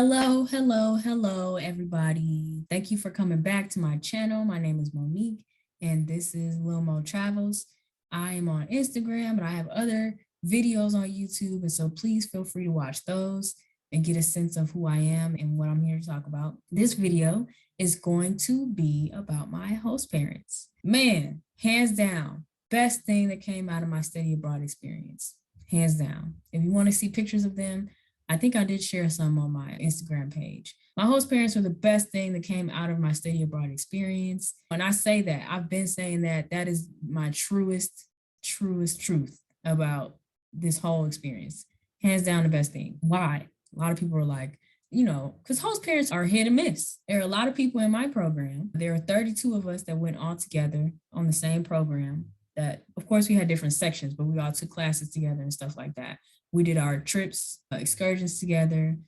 Hello, hello, hello, everybody. Thank you for coming back to my channel. My name is Monique, and this is Lil Mo Travels. I am on Instagram, but I have other videos on YouTube, and so please feel free to watch those and get a sense of who I am and what I'm here to talk about. This video is going to be about my host parents. Man, hands down, best thing that came out of my study abroad experience. Hands down. If you want to see pictures of them, I think I did share some on my Instagram page. My host parents were the best thing that came out of my study abroad experience. When I say that, I've been saying that that is my truest truth about this whole experience. Hands down, the best thing. Why? A lot of people are like, because host parents are hit and miss. There are a lot of people in my program. There are 32 of us that went all together on the same program. That, of course, we had different sections, but we all took classes together and stuff like that. We did our trips, excursions together,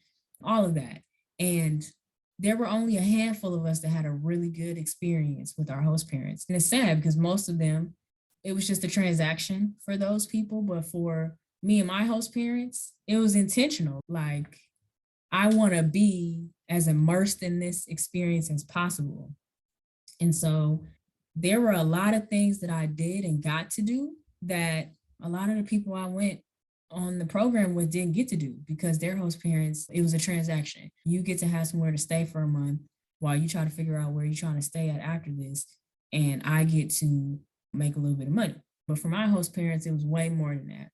all of that. And there were only a handful of us that had a really good experience with our host parents. And it's sad because most of them, it was just a transaction for those people. But for me and my host parents, it was intentional. Like, I want to be as immersed in this experience as possible. And so there were a lot of things that I did and got to do that a lot of the people I went on the program with didn't get to do because their host parents, it was a transaction. You get to have somewhere to stay for a month while you try to figure out where you're trying to stay at after this. And I get to make a little bit of money. But for my host parents, it was way more than that.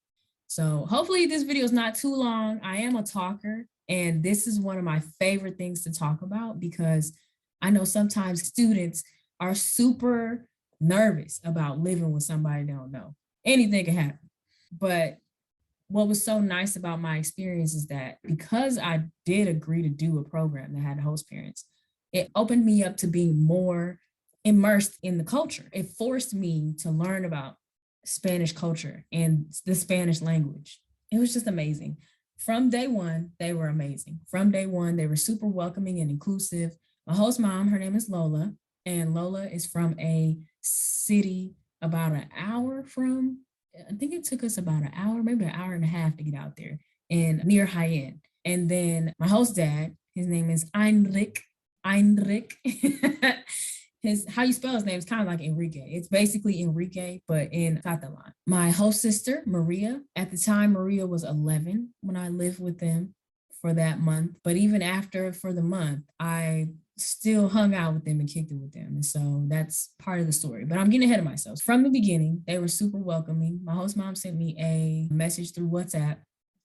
So hopefully this video is not too long. I am a talker, and this is one of my favorite things to talk about because I know sometimes students are super nervous about living with somebody they don't know. Anything can happen. But what was so nice about my experience is that because I did agree to do a program that had host parents, it opened me up to being more immersed in the culture. It forced me to learn about Spanish culture and the Spanish language. It was just amazing. From day one, they were amazing. From day one, they were super welcoming and inclusive. My host mom, her name is Lola, and Lola is from a city about an hour from, I think it took us about an hour, maybe an hour and a half to get out there and near high end. And then my host dad, his name is Enric. How you spell his name is kind of like Enrique. It's basically Enrique, but in Catalan. My host sister, Maria, at the time, Maria was 11 when I lived with them for that month. But even after for the month, I still hung out with them and kicked it with them. And so that's part of the story. But I'm getting ahead of myself. From the beginning, they were super welcoming. My host mom sent me a message through WhatsApp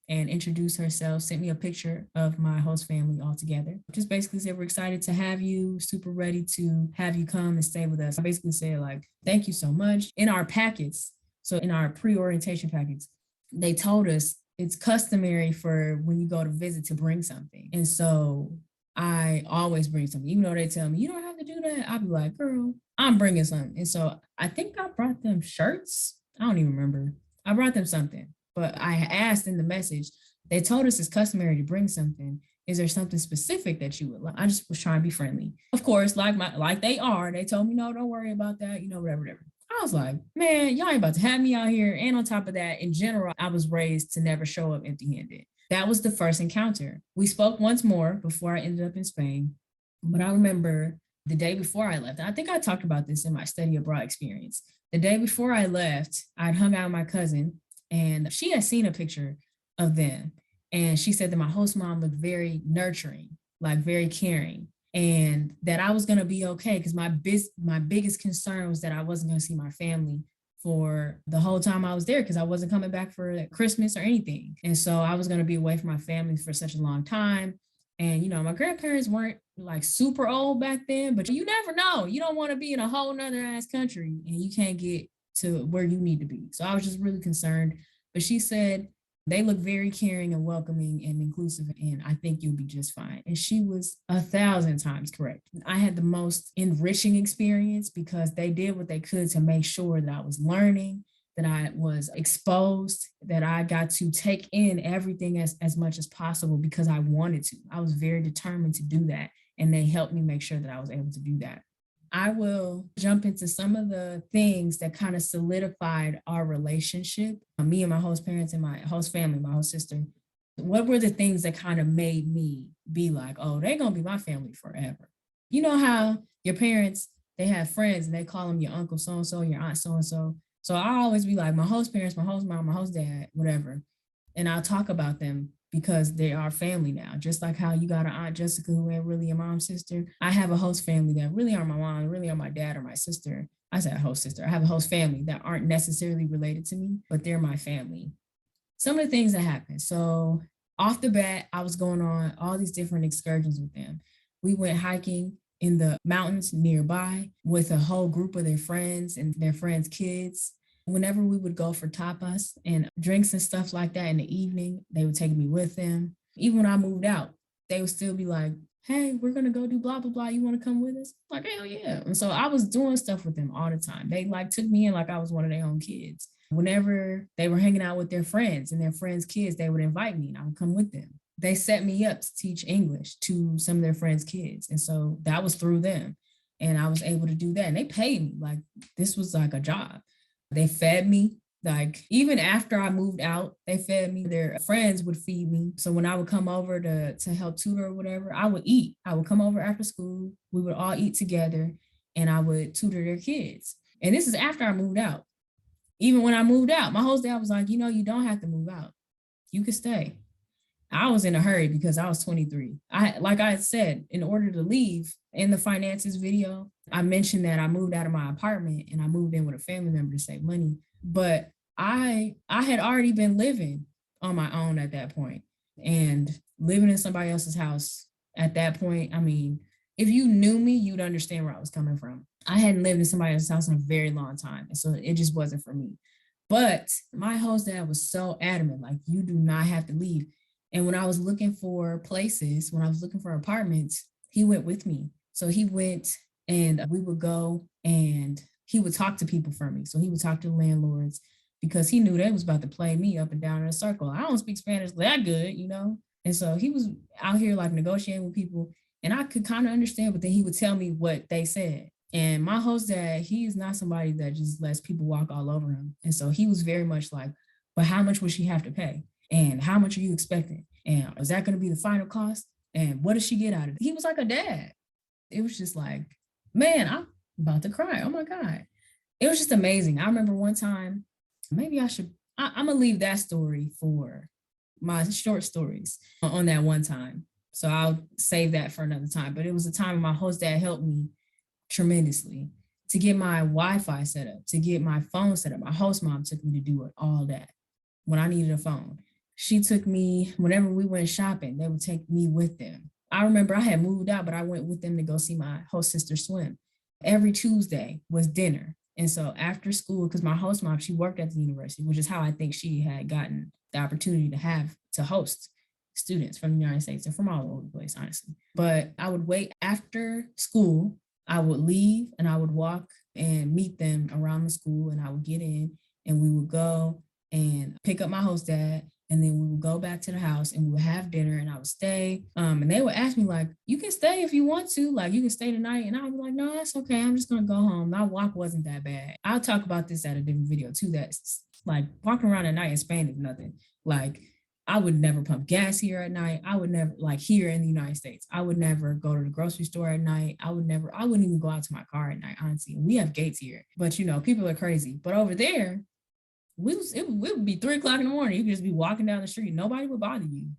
and introduced herself, sent me a picture of my host family all together. Just basically said, we're excited to have you, super ready to have you come and stay with us. I basically said, like, thank you so much. In our packets, so in our pre-orientation packets, they told us it's customary for when you go to visit to bring something. And so I always bring something, even though they tell me, you don't have to do that. I'll be like, girl, I'm bringing something. And so I think I brought them shirts. I don't even remember. I brought them something. But I asked in the message, they told us it's customary to bring something. Is there something specific that you would like? I just was trying to be friendly. Of course, like they are, they told me, no, don't worry about that, whatever. I was like, man, y'all ain't about to have me out here. And on top of that, in general, I was raised to never show up empty-handed. That was the first encounter. We spoke once more before I ended up in Spain. But I remember the day before I left, I think I talked about this in my study abroad experience. The day before I left, I'd hung out with my cousin, and she had seen a picture of them. And she said that my host mom looked very nurturing, like very caring, and that I was going to be okay. Because my biggest concern was that I wasn't going to see my family for the whole time I was there because I wasn't coming back for Christmas or anything. And so I was going to be away from my family for such a long time. And, my grandparents weren't like super old back then, but you never know. You don't want to be in a whole nother ass country and you can't get to where you need to be. So I was just really concerned. But she said, they look very caring and welcoming and inclusive, and I think you'll be just fine. And she was 1,000 times correct. I had the most enriching experience because they did what they could to make sure that I was learning, that I was exposed, that I got to take in everything as much as possible because I wanted to. I was very determined to do that, and they helped me make sure that I was able to do that. I will jump into some of the things that kind of solidified our relationship. Me and my host parents and my host family, my host sister, What were the things that kind of made me be like, oh, they're going to be my family forever? You know how your parents, they have friends and they call them your uncle so-and-so, your aunt so-and-so. So I always be like, my host parents, my host mom, my host dad, whatever. And I'll talk about them because they are family now. Just like how you got an Aunt Jessica who ain't really your mom's sister. I have a host family that really aren't my mom, really are my dad or my sister. I said host sister. I have a host family that aren't necessarily related to me, but they're my family. Some of the things that happened. So off the bat, I was going on all these different excursions with them. We went hiking in the mountains nearby with a whole group of their friends and their friends' kids. Whenever we would go for tapas and drinks and stuff like that in the evening, they would take me with them. Even when I moved out, they would still be like, hey, we're going to go do blah, blah, blah. You want to come with us? Like, hell yeah. And so I was doing stuff with them all the time. They like took me in like I was one of their own kids. Whenever they were hanging out with their friends and their friends' kids, they would invite me and I would come with them. They set me up to teach English to some of their friends' kids. And so that was through them. And I was able to do that. And they paid me. Like, this was like a job. They fed me. Like, even after I moved out, they fed me. Their friends would feed me. So when I would come over to help tutor or whatever, I would eat. I would come over after school. We would all eat together and I would tutor their kids. And this is after I moved out. Even when I moved out, my host dad was like, you know, you don't have to move out. You could stay. I was in a hurry because I was 23. Like I said, in order to leave in the finances video, I mentioned that I moved out of my apartment and I moved in with a family member to save money. But I had already been living on my own at that point and living in somebody else's house at that point. I mean, if you knew me, you'd understand where I was coming from. I hadn't lived in somebody else's house in a very long time. And so it just wasn't for me. But my host dad was so adamant, like, you do not have to leave. And when I was looking for places, when I was looking for apartments, he went with me. So he went and we would go and he would talk to people for me. So he would talk to landlords because he knew they was about to play me up and down in a circle. I don't speak Spanish that good, you know? And so he was out here like negotiating with people and I could kind of understand, but then he would tell me what they said. And my host dad, he is not somebody that just lets people walk all over him. And so he was very much like, but how much would she have to pay? And how much are you expecting? And is that going to be the final cost? And what does she get out of it? He was like a dad. It was just like, man, I'm about to cry. Oh my God. It was just amazing. I remember one time, maybe I'm going to leave that story for my short stories on that one time. So I'll save that for another time. But it was a time when my host dad helped me tremendously to get my Wi-Fi set up, to get my phone set up. My host mom took me to do it, all that when I needed a phone. She took me, whenever we went shopping, they would take me with them. I remember I had moved out, but I went with them to go see my host sister swim. Every Tuesday was dinner. And so after school, because my host mom, she worked at the university, which is how I think she had gotten the opportunity to host students from the United States and from all over the place, honestly. But I would wait after school. I would leave and I would walk and meet them around the school and I would get in and we would go and pick up my host dad. And then we would go back to the house and we would have dinner and I would stay. And they would ask me like, you can stay if you want to, like you can stay tonight. And I would be like, no, that's okay. I'm just going to go home. My walk wasn't that bad. I'll talk about this at a different video too. That's like walking around at night in Spain is nothing. Like I would never pump gas here at night. I would never, like here in the United States, I would never go to the grocery store at night. I wouldn't even go out to my car at night, honestly. We have gates here, but you know, people are crazy. But over there, it would be 3 o'clock in the morning. You could just be walking down the street. Nobody would bother you.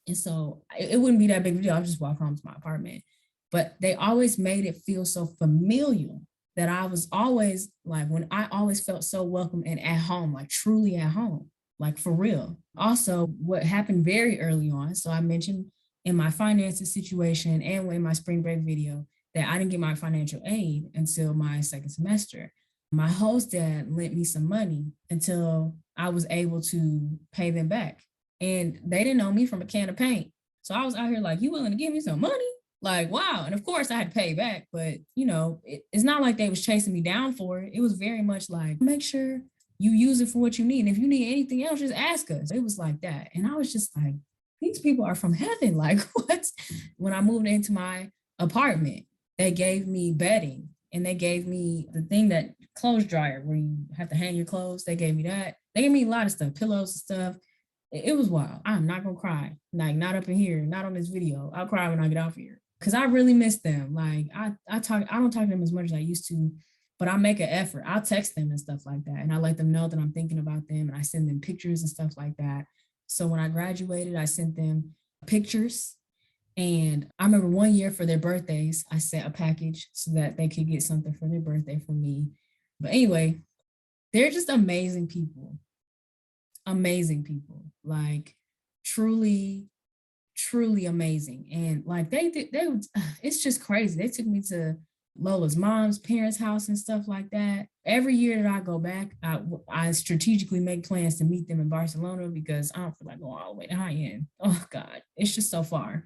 And so it wouldn't be that big of a deal. I would just walk home to my apartment. But they always made it feel so familiar that I was always like, when I always felt so welcome and at home, like truly at home, like for real. Also, what happened very early on, so I mentioned in my finances situation and in my spring break video that I didn't get my financial aid until my second semester. My host dad lent me some money until I was able to pay them back. And they didn't know me from a can of paint. So I was out here like, you willing to give me some money? Like, wow. And of course I had to pay back, but you know, it's not like they was chasing me down for it. It was very much like, make sure you use it for what you need. And if you need anything else, just ask us. It was like that. And I was just like, these people are from heaven. Like what? When I moved into my apartment, they gave me bedding and they gave me the thing that clothes dryer where you have to hang your clothes. They gave me that. They gave me a lot of stuff, pillows and stuff. it was wild. I'm not gonna cry. Like not up in here, not on this video. I'll cry when I get off here. Cause I really miss them. Like I don't talk to them as much as I used to, but I make an effort. I'll text them and stuff like that. And I let them know that I'm thinking about them and I send them pictures and stuff like that. So when I graduated, I sent them pictures. And I remember one year for their birthdays, I sent a package so that they could get something for their birthday from me. But anyway, they're just amazing people, like truly, truly amazing. And like it's just crazy. They took me to Lola's mom's parents' house and stuff like that. Every year that I go back, I strategically make plans to meet them in Barcelona because I don't feel like going all the way to high end. Oh God, it's just so far.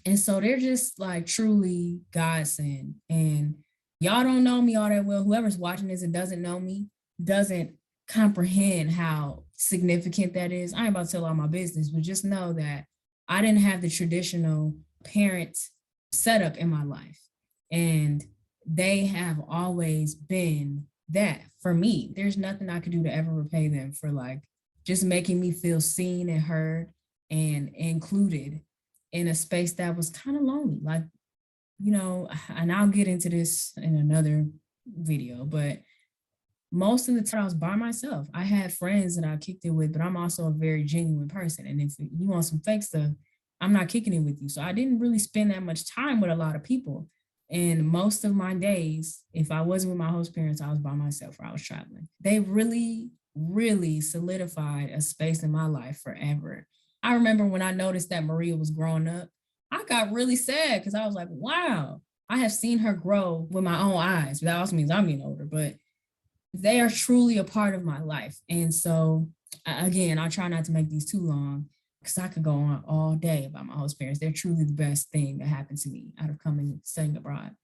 And so they're just like truly godsend. And y'all don't know me all that well. Whoever's watching this and doesn't know me doesn't comprehend how significant that is. I ain't about to tell all my business, but just know that I didn't have the traditional parent setup in my life. And they have always been that for me. There's nothing I could do to ever repay them for like just making me feel seen and heard and included in a space that was kind of lonely. Like, you know, and I'll get into this in another video, but most of the time I was by myself. I had friends that I kicked it with, but I'm also a very genuine person. And if you want some fake stuff, I'm not kicking it with you. So I didn't really spend that much time with a lot of people. And most of my days, if I wasn't with my host parents, I was by myself or I was traveling. They really, really solidified a space in my life forever. I remember when I noticed that Maria was growing up, I got really sad because I was like, wow, I have seen her grow with my own eyes. That also means I'm getting older, but they are truly a part of my life. And so, again, I try not to make these too long because I could go on all day about my host parents. They're truly the best thing that happened to me out of coming and studying abroad.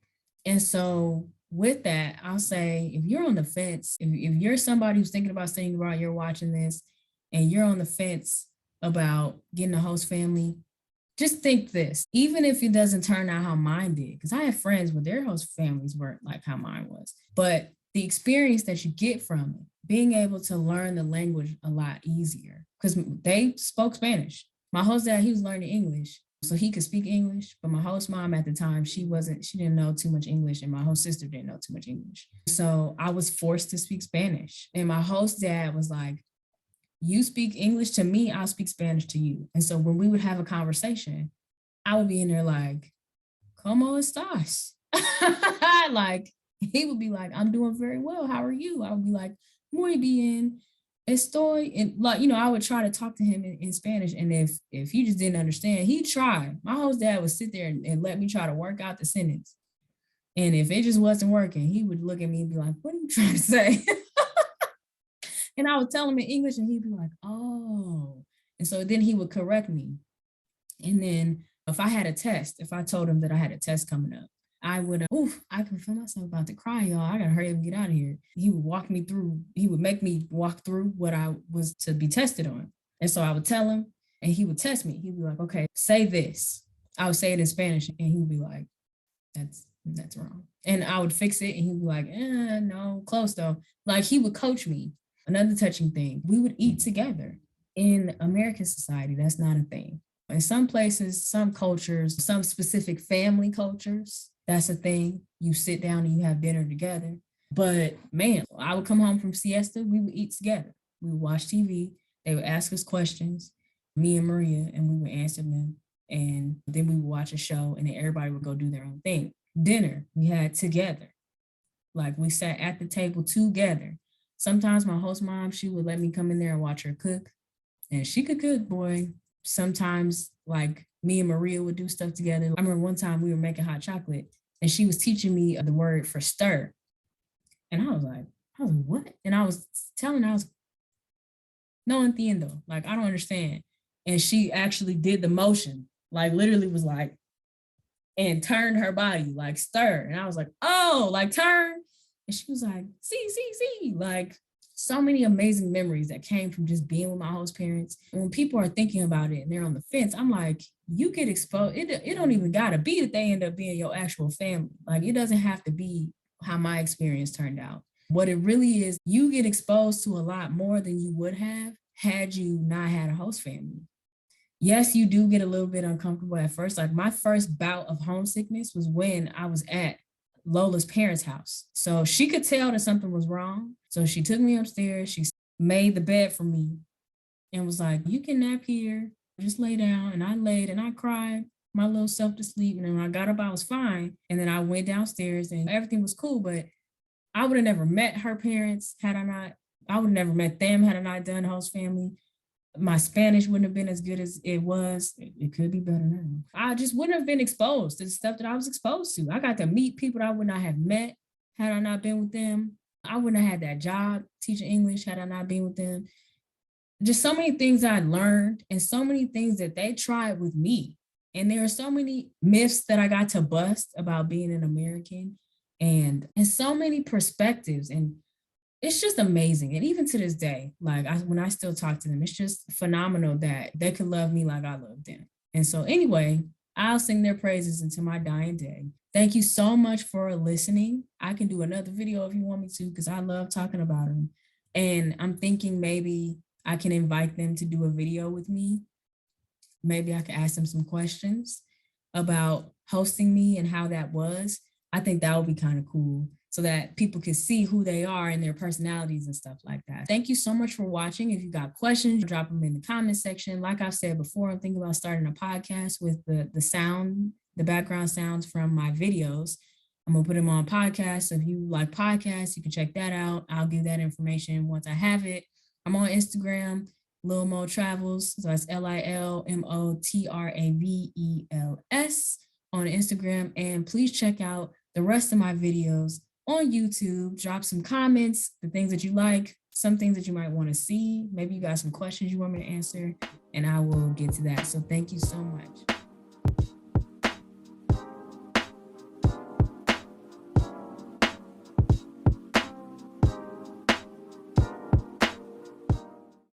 And so, with that, I'll say if you're on the fence, if you're somebody who's thinking about studying abroad, you're watching this, and you're on the fence about getting a host family, just think this, even if it doesn't turn out how mine did, because I have friends where their host families weren't like how mine was, but the experience that you get from it, being able to learn the language a lot easier, because they spoke Spanish. My host dad, he was learning English, so he could speak English, but my host mom at the time, she didn't know too much English, and my host sister didn't know too much English. So I was forced to speak Spanish. And my host dad was like, you speak English to me, I'll speak Spanish to you. And so when we would have a conversation, I would be in there like, ¿Cómo estás? Like, he would be like, I'm doing very well. How are you? I would be like, muy bien. Estoy. And like, you know, I would try to talk to him in Spanish. And if he just didn't understand, he'd try. My host dad would sit there and let me try to work out the sentence. And if it just wasn't working, he would look at me and be like, what are you trying to say? And I would tell him in English and he'd be like, oh. And so then he would correct me. And then if I had a test, if I told him that I had a test coming up, I would, I can feel myself about to cry, y'all. I gotta hurry up and get out of here. He would make me walk through what I was to be tested on. And so I would tell him and he would test me. He'd be like, okay, say this. I would say it in Spanish and he would be like, that's wrong. And I would fix it and he'd be like, no, close though. Like he would coach me. Another touching thing, we would eat together. In American society, that's not a thing. In some places, some cultures, some specific family cultures, that's a thing. You sit down and you have dinner together. But man, I would come home from siesta, we would eat together. We would watch TV. They would ask us questions, me and Maria, and we would answer them. And then we would watch a show and then everybody would go do their own thing. Dinner we had together. Like we sat at the table together. Sometimes my host mom, she would let me come in there and watch her cook. And she could cook, boy. Sometimes like me and Maria would do stuff together. I remember one time we were making hot chocolate and she was teaching me the word for stir. And I was like, what? And I was telling her, I was, no entiendo. Like, I don't understand. And she actually did the motion, like literally was like, and turned her body, like stir. And I was like, oh, like turn. And she was like, see, like so many amazing memories that came from just being with my host parents. And when people are thinking about it and they're on the fence, I'm like, you get exposed. It don't even gotta be that they end up being your actual family. Like it doesn't have to be how my experience turned out. What it really is, you get exposed to a lot more than you would have had you not had a host family. Yes, you do get a little bit uncomfortable at first. Like my first bout of homesickness was when I was at Lola's parents' house. So she could tell that something was wrong. So she took me upstairs. She made the bed for me and was like, "You can nap here. Just lay down." And I laid and I cried my little self to sleep. And then when I got up, I was fine. And then I went downstairs and everything was cool. But I would have never met her parents had I not, I would have never met them had I not done host family. My Spanish wouldn't have been as good as it was. It could be better now. I just wouldn't have been exposed to the stuff that I was exposed to. I got to meet people that I would not have met had I not been with them. I wouldn't have had that job teaching English had I not been with them. Just so many things I learned and so many things that they tried with me. And there are so many myths that I got to bust about being an American and so many perspectives. And it's just amazing. And even to this day, like when I still talk to them, it's just phenomenal that they could love me like I love them. And so anyway, I'll sing their praises until my dying day. Thank you so much for listening. I can do another video if you want me to, because I love talking about them. And I'm thinking maybe I can invite them to do a video with me. Maybe I could ask them some questions about hosting me and how that was. I think that would be kind of cool so that people can see who they are and their personalities and stuff like that. Thank you so much for watching. If you got questions, drop them in the comment section. Like I've said before, I'm thinking about starting a podcast with the sound, the background sounds from my videos. I'm gonna put them on podcast. So if you like podcasts, you can check that out. I'll give that information once I have it. I'm on Instagram, Lil Mo Travels. So that's LILMOTRAVELS on Instagram. And please check out the rest of my videos on YouTube. Drop some comments, the things that you like, some things that you might want to see. Maybe you got some questions you want me to answer, and I will get to that. So thank you so much.